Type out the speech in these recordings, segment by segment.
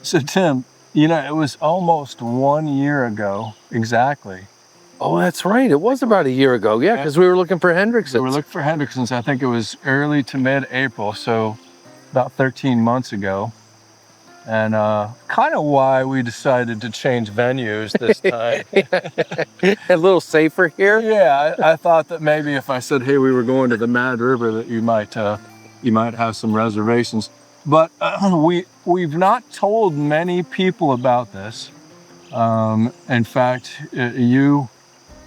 So Tim, you know, it was almost 1 year ago exactly. Oh, that's right. It was about a year ago. Yeah, because we were looking for Hendricksons. We were looking for Hendricksons. I think it was early to mid-April, so about 13 months ago. And kind of why we decided to change venues this time. A little safer here. Yeah, I thought that maybe if I said, hey, we were going to the Mad River, that you might have some reservations. But we've not told many people about this. In fact, you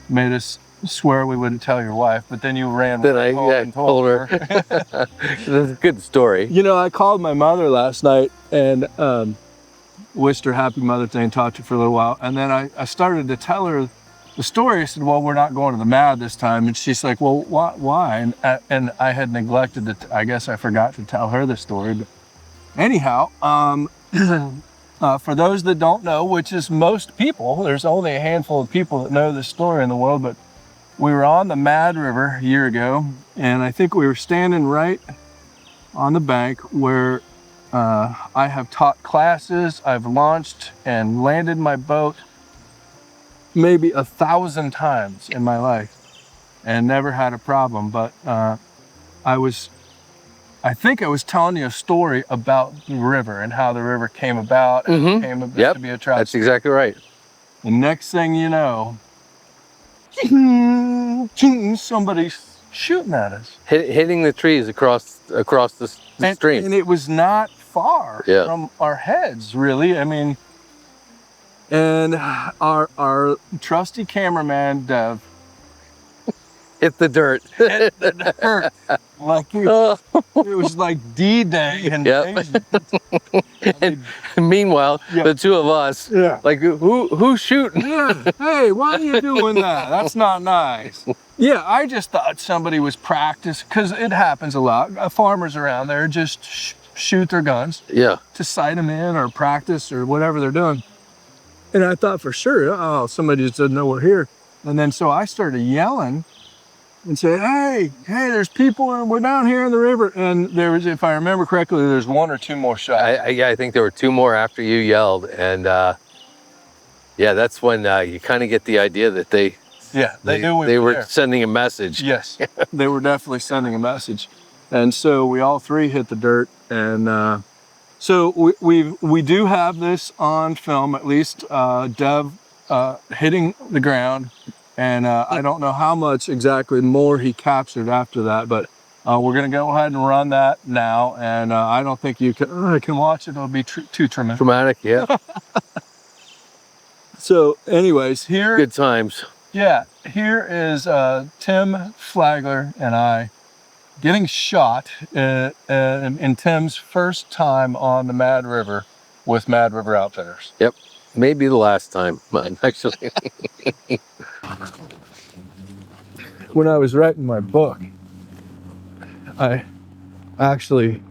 made us swear we wouldn't tell your wife, but then you ran Then home and told her. That's a good story. You know, I called my mother last night and wished her happy Mother's Day and talked to her for a little while. And then I started to tell her the story. I said, well, we're not going to the Mad this time. And she's like, well, why? And I had neglected to, I guess I forgot to tell her the story. But anyhow, for those that don't know, which is most people, there's only a handful of people that know this story in the world, but we were on the Mad River a year ago, and I think we were standing right on the bank where I have taught classes. I've launched and landed my boat maybe 1,000 times in my life and never had a problem. But I think I was telling you a story about the river and how the river came about and came about to be a trout. That's exactly right. The next thing you know, somebody's shooting at us. Hitting the trees across the stream. And it was not far from our heads, really. I mean, and our trusty cameraman, Dev, hit the dirt. Hit the dirt. Like it was like D-Day. And meanwhile, the two of us, like, who's shooting? Hey, why are you doing that? That's not nice. Yeah, I just thought somebody was practicing, because it happens a lot. Farmers around there just shoot their guns to sight them in or practice or whatever they're doing. And I thought for sure, oh, somebody just doesn't know we're here. And then so I started yelling and said, hey, there's people, and we're down here in the river. And there was, if I remember correctly, there's 1 or 2 more shots. I think there were 2 more after you yelled. And yeah, that's when you kind of get the idea that they knew they were sending a message. Yes, they were definitely sending a message. And so we all 3 hit the dirt. And so we do have this on film, at least Dev hitting the ground. And I don't know how much exactly more he captured after that, but we're going to go ahead and run that now. And I don't think you can watch it. It'll be too traumatic. Traumatic, yeah. So anyways, here... Good times. Yeah, here is Tim Flagler and I getting shot in Tim's first time on the Mad River with Mad River Outfitters. Yep, maybe the last time, actually. When I was writing my book, I actually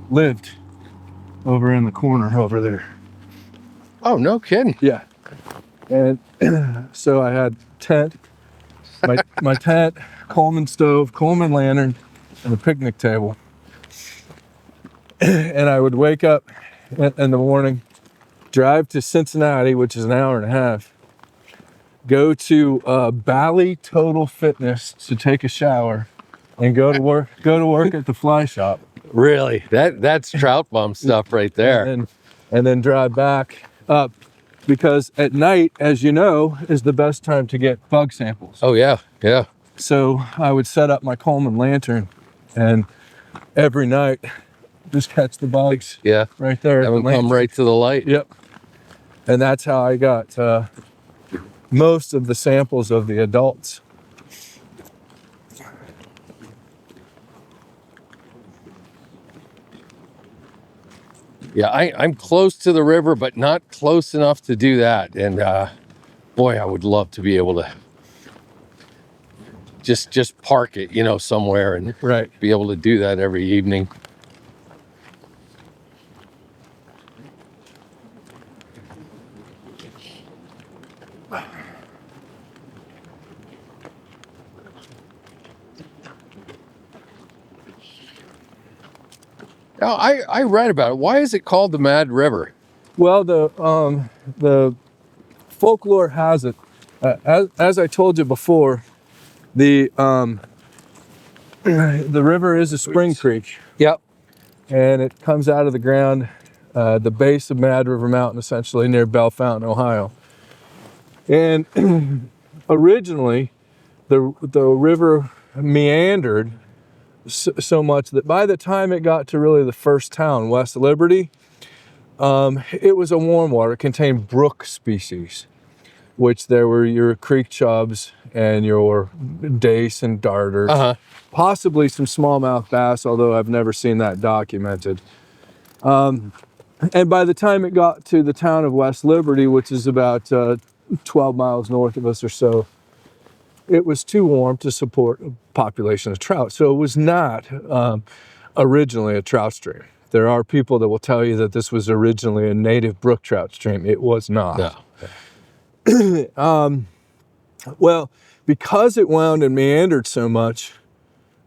lived over in the corner over there. Oh, no kidding. Yeah. And so I had tent, my tent, Coleman stove, Coleman lantern, and a picnic table. And I would wake up in the morning, drive to Cincinnati, which is an hour and a half, go to Bally Total Fitness to take a shower, and go to work at the fly shop. Really? That's trout bomb stuff right there. And then drive back up, because at night, as you know, is the best time to get bug samples. Oh yeah, yeah. So I would set up my Coleman lantern, and every night just catch the bugs. Yeah, right there. Have them come right to the light. Yep. And that's how I got most of the samples of the adults. Yeah, I'm close to the river, but not close enough to do that. And boy, I would love to be able to just park it, you know, somewhere and be able to do that every evening. Now, I read about it. Why is it called the Mad River? Well, the folklore has it, as I told you before, the river is a spring creek. Yep. And it comes out of the ground, the base of Mad River Mountain, essentially near Bell Fountain, Ohio. And originally, the river meandered so much that by the time it got to really the first town, West Liberty, it was a warm water. It contained brook species, which there were your creek chubs and your dace and darters, possibly some smallmouth bass, although I've never seen that documented. And by the time it got to the town of West Liberty, which is about 12 miles north of us or so, it was too warm to support a population of trout. So it was not originally a trout stream. There are people that will tell you that this was originally a native brook trout stream. It was not. No. Well, because it wound and meandered so much,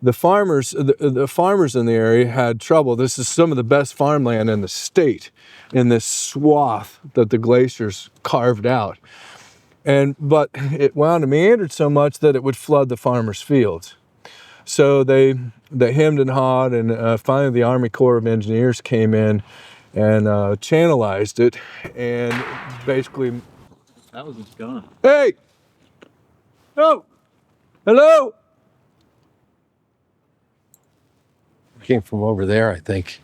the farmers in the area had trouble. This is some of the best farmland in the state, in this swath that the glaciers carved out. But it wound and meandered so much that it would flood the farmers' fields. So they hemmed and hawed, and finally the Army Corps of Engineers came in and channelized it, and basically... That was just gone. Hey! Oh! Hello! Came from over there, I think.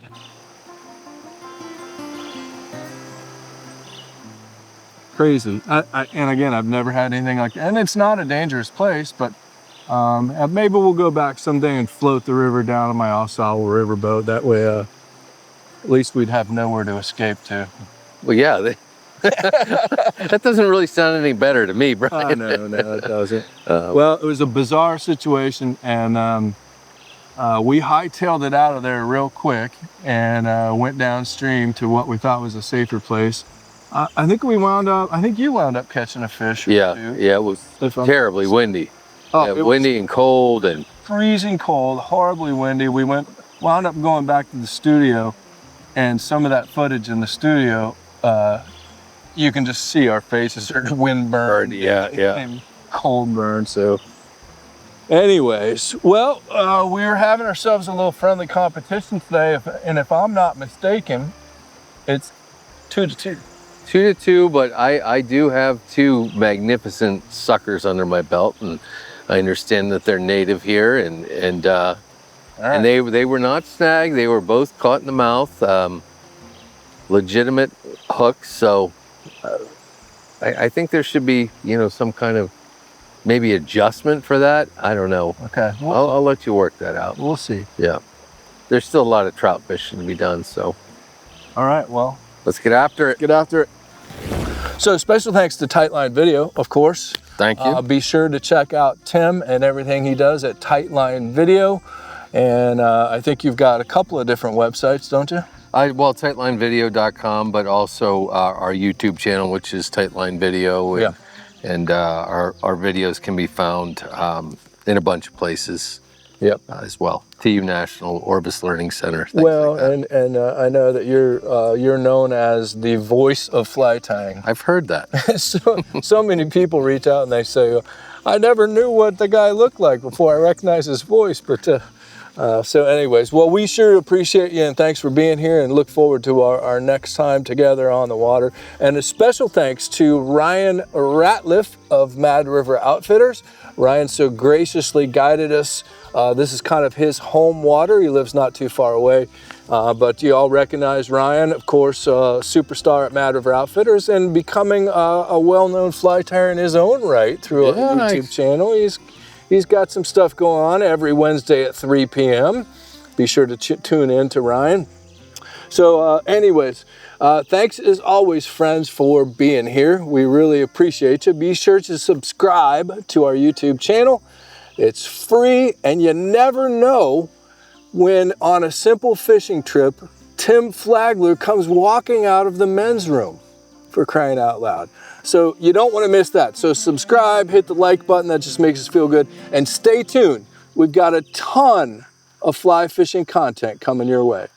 Crazy. And again, I've never had anything like that. And it's not a dangerous place, but maybe we'll go back someday and float the river down on my Ossawa riverboat. That way, at least we'd have nowhere to escape to. Well, yeah, that doesn't really sound any better to me, Brian. No, it doesn't. Well, it was a bizarre situation, and we hightailed it out of there real quick and went downstream to what we thought was a safer place. I think you wound up catching a fish. Yeah, it was terribly windy. Oh, it windy and cold and freezing cold, horribly windy. We wound up going back to the studio, and some of that footage in the studio, you can just see our faces are wind burned. Yeah. And cold burned. So, anyways, well, we were having ourselves a little friendly competition today, and if I'm not mistaken, it's 2-2. 2-2, but I do have two magnificent suckers under my belt, and I understand that they're native here, and they were not snagged. They were both caught in the mouth, legitimate hooks. So I think there should be, some kind of maybe adjustment for that. I don't know. Okay, I'll let you work that out. We'll see. Yeah, there's still a lot of trout fishing to be done. So, all right, well. Let's get after it. Get after it. So special thanks to Tightline Video, of course. Thank you. Be sure to check out Tim and everything he does at Tightline Video. And I think you've got a couple of different websites, don't you? Well, tightlinevideo.com, but also our YouTube channel, which is Tightline Video. And our videos can be found in a bunch of places. Yep. As well. TU National Orbis Learning Center. Well, like and I know that you're known as the voice of fly tying. I've heard that. so many people reach out and they say, I never knew what the guy looked like before I recognized his voice. But so anyways, well, we sure appreciate you, and thanks for being here, and look forward to our next time together on the water. And a special thanks to Ryan Ratliff of Mad River Outfitters. Ryan so graciously guided us. This is kind of his home water. He lives not too far away. But you all recognize Ryan, of course, superstar at Mad River Outfitters, and becoming a well-known fly tyer in his own right through a YouTube channel. He's got some stuff going on every Wednesday at 3 p.m. Be sure to tune in to Ryan. So anyways, thanks as always, friends, for being here. We really appreciate you. Be sure to subscribe to our YouTube channel. It's free, and you never know when on a simple fishing trip, Tim Flagler comes walking out of the men's room, for crying out loud. So you don't want to miss that. So subscribe, hit the like button. That just makes us feel good. And stay tuned. We've got a ton of fly fishing content coming your way.